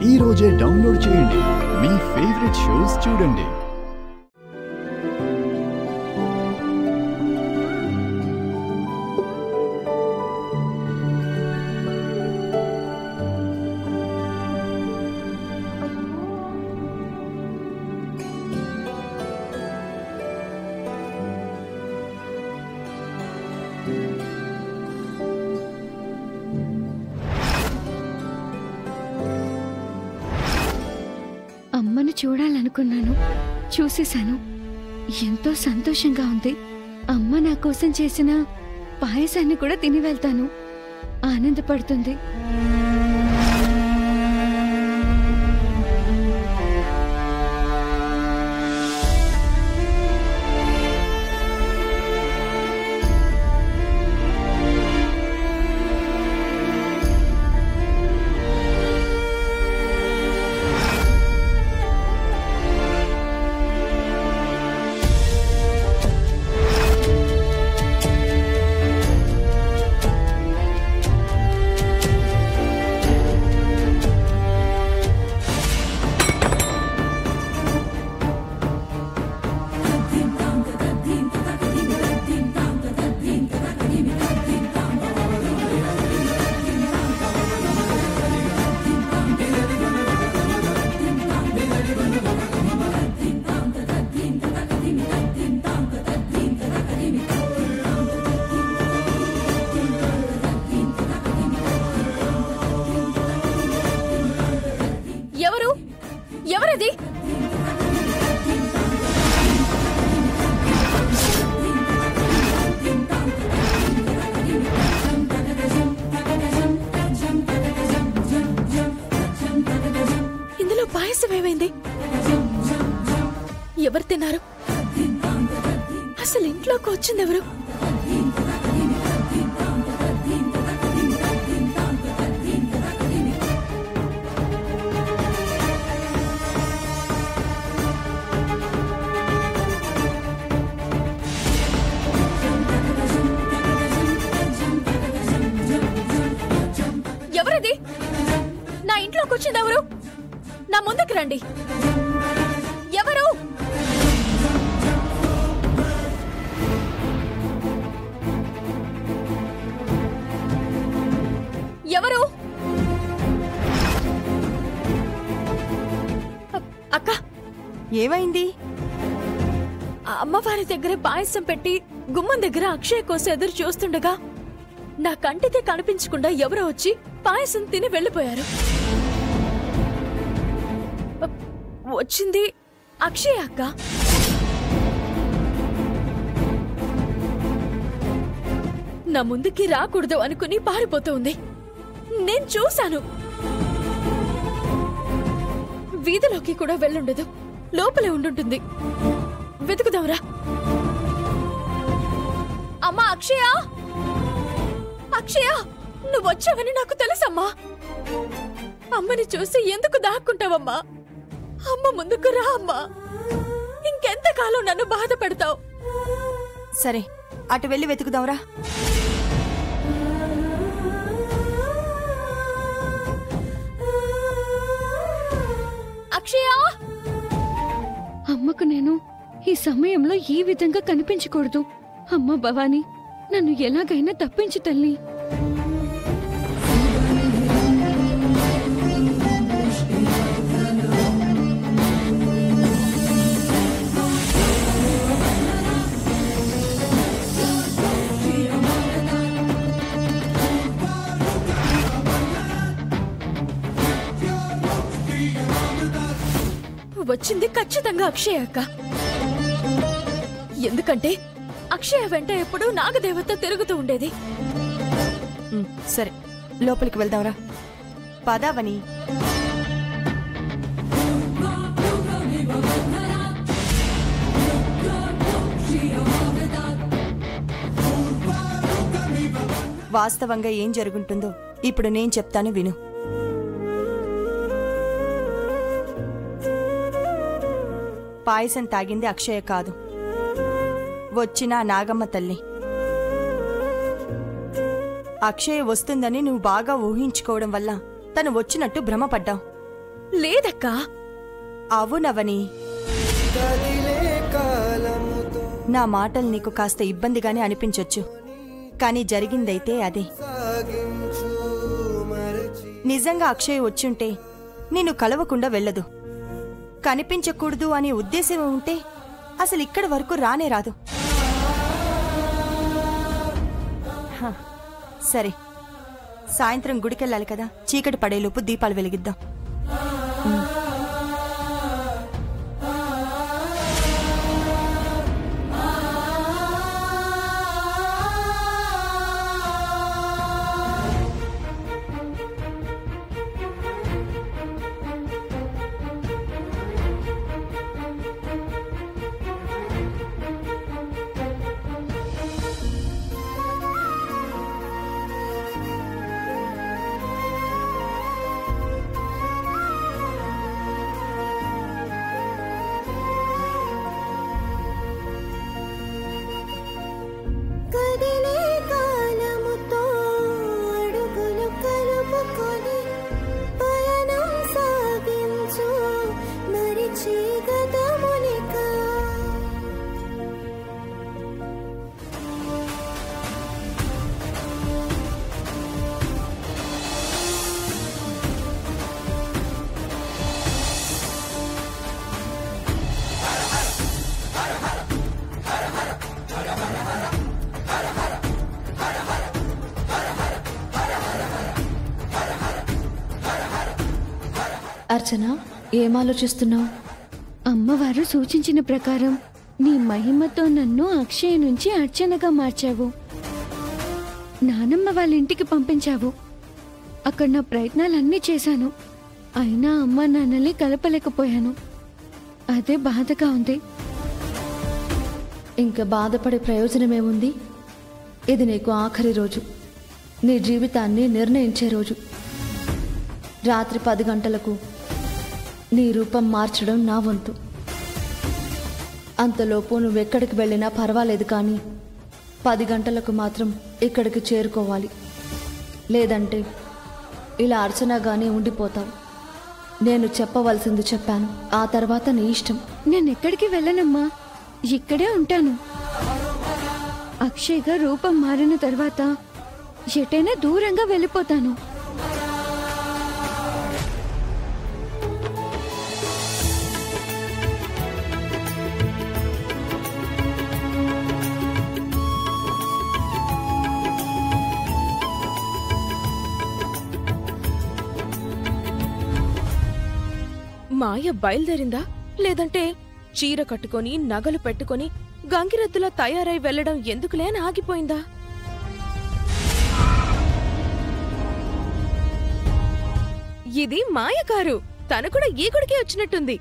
ఈ రోజే డౌన్లోడ్ చేయండి. మీ ఫేవరెట్ షోస్ చూడండి. అమ్మని చూడాలనుకున్నాను, చూసేశాను. ఎంతో సంతోషంగా ఉంది. అమ్మ నా కోసం చేసిన పాయసాన్ని కూడా తిని వెళ్తాను. ఆనందపడుతుంది. ఎవరది? ఇందులో పాయసం ఏమైంది? ఎవరు తిన్నారు? అసలు ఇంట్లోకి వచ్చింది ఎవరు? ఎవరది? నా ఇంట్లోకి వచ్చింది ఎవరు? నా ముందుకు రండి. ఎవరు? ఎవరు? అక్క, ఏమైంది? అమ్మవారి దగ్గర పాయసం పెట్టి గుమ్మం దగ్గర అక్షయ్ కోసం ఎదురు చూస్తుండగా నా కంటికి కనిపించకుండా ఎవరో వచ్చి పాయసం తిని వెళ్లిపోయారు. వచ్చింది అక్షయ్ అక్క. నా ముందుకి రాకూడదు అనుకుని పారిపోతుంది. నేను చూశాను. వీధిలోకి కూడా వెళ్ళుండదు, లోపలే ఉండుంటుంది. వెతుకుదాంరా. అమ్మా అక్షయ, అక్షయ, నువ్వు వచ్చావని నాకు తెలుసమ్మా. అమ్మని చూసి ఎందుకు దాక్కుంటావమ్మా? అమ్మ ముందుకు రా అమ్మా. ఇంకెంతకాలం నన్ను బాధ పెడతావు? సరే, అటు వెళ్ళి వెతుకుదాంరా. అక్షయ, అమ్మకు నేను ఈ సమయంలో ఈ విధంగా కనిపించకూడదు. అమ్మ భవాని, నన్ను ఎలాగైనా తప్పించు తల్లి. వచ్చింది ఖచ్చితంగా అక్షయ అక్క. ఎందుకంటే అక్షయ వెంట ఎప్పుడూ నాగదేవత తిరుగుతూ ఉండేది. సరే, లోపలికి వెళ్దాంరా. పదావని. వాస్తవంగా ఏం జరుగుంటుందో ఇప్పుడు నేను చెప్తాను, విను. పాయసం తాగింది అక్షయ కాదు, వచ్చిన నాగమ్మ తల్లి. అక్షయ వస్తుందని నువ్వు బాగా ఊహించుకోవడం వల్ల తను వచ్చినట్టు భ్రమపడ్డావు. లేదక్కా. అవునవని. నా మాటలు నీకు కాస్త ఇబ్బందిగానే అనిపించొచ్చు, కానీ జరిగిందైతే అదే. నిజంగా అక్షయ్ వచ్చుంటే నిన్ను కలవకుండా వెళ్ళదు. కనిపించకూడదు అనే ఉద్దేశం ఉంటే అసలు ఇక్కడి వరకు రానే రాదు. సరే, సాయంత్రం గుడికెళ్ళాలి కదా, చీకటి పడేలోపు దీపాలు వెలిగిద్దాం. అర్చన, ఏం ఆలోచిస్తున్నావు? అమ్మవారు సూచించిన ప్రకారం నీ మహిమతో నన్ను అక్షయ నుంచి అర్చనగా మార్చావు. నానమ్మ వాళ్ళ ఇంటికి పంపించావు. అక్కడ నా ప్రయత్నాలన్నీ చేశాను, అయినా అమ్మ నాన్నల్ని కలపలేకపోయాను. అదే బాధగా ఉంది. ఇంకా బాధపడే ప్రయోజనమేముంది? ఇది నీకు ఆఖరి రోజు, నీ జీవితాన్ని నిర్ణయించే రోజు. రాత్రి 10 గంటలకు నీ రూపం మార్చడం నా వంతు. అంతలోపు నువ్వెక్కడికి వెళ్ళినా పర్వాలేదు, కానీ 10 గంటలకు మాత్రం ఇక్కడికి చేరుకోవాలి. లేదంటే ఇలా అర్చనగానే ఉండిపోతావు. నేను చెప్పవలసింది చెప్పాను, ఆ తర్వాత నీ ఇష్టం. నేనెక్కడికి వెళ్ళనమ్మా, ఇక్కడే ఉంటాను. అక్షయ్గా రూపం మారిన తర్వాత ఎటైనా దూరంగా వెళ్ళిపోతాను. మాయ బయలుదేరిందా, లేదంటే చీర కట్టుకొని నగలు పెట్టుకొని గంగిరెద్దులా తయారై వెళ్లడం ఎందుకులేని ఆగిపోయిందా? ఇది మాయ కారు, తను కూడా ఈ గుడికి వచ్చినట్టుంది.